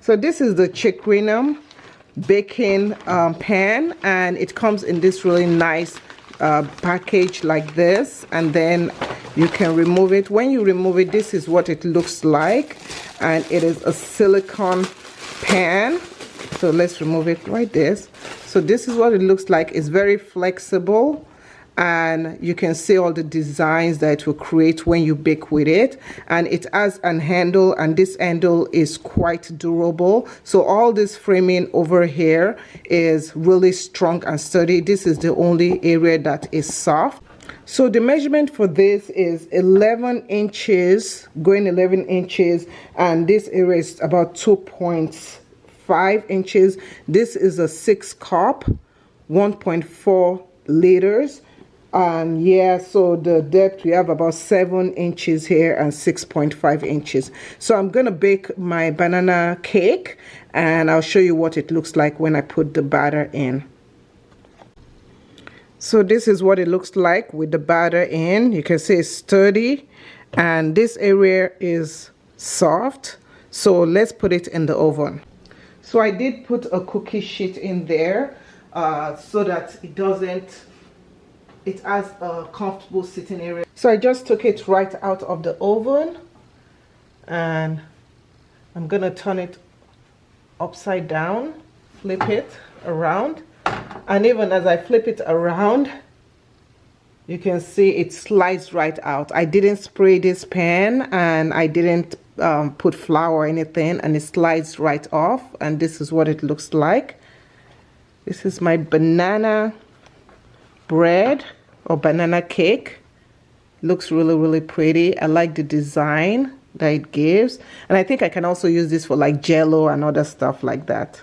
So this is the chickweed baking pan, and it comes in this really nice package like this, and then you can remove it. When you remove it, this is what it looks like, and it is a silicone pan. So let's remove it like this. So this is what it looks like. It's very flexible, and you can see all the designs that it will create when you bake with it. And it has an handle, and this handle is quite durable. So all this framing over here is really strong and sturdy. This is the only area that is soft. So the measurement for this is 11 inches, going 11 inches, and this area is about 2.5 inches. This is a 6-cup, 1.4 liters. And yeah, so the depth, we have about 7 inches here and 6.5 inches. So I'm gonna bake my banana cake, and I'll show you what it looks like when I put the batter in. So this is what it looks like with the batter in. You can see it's sturdy, and this area is soft. So let's put it in the oven. So I did put a cookie sheet in there so that it has a comfortable sitting area. So I just took it right out of the oven, and I'm gonna turn it upside down, flip it around, and even as I flip it around, you can see it slides right out. I didn't spray this pan, and I didn't put flour or anything, and it slides right off. And this is what it looks like. This is my banana bread or banana cake. Looks really pretty. I like the design that it gives, and I think I can also use this for like jello and other stuff like that.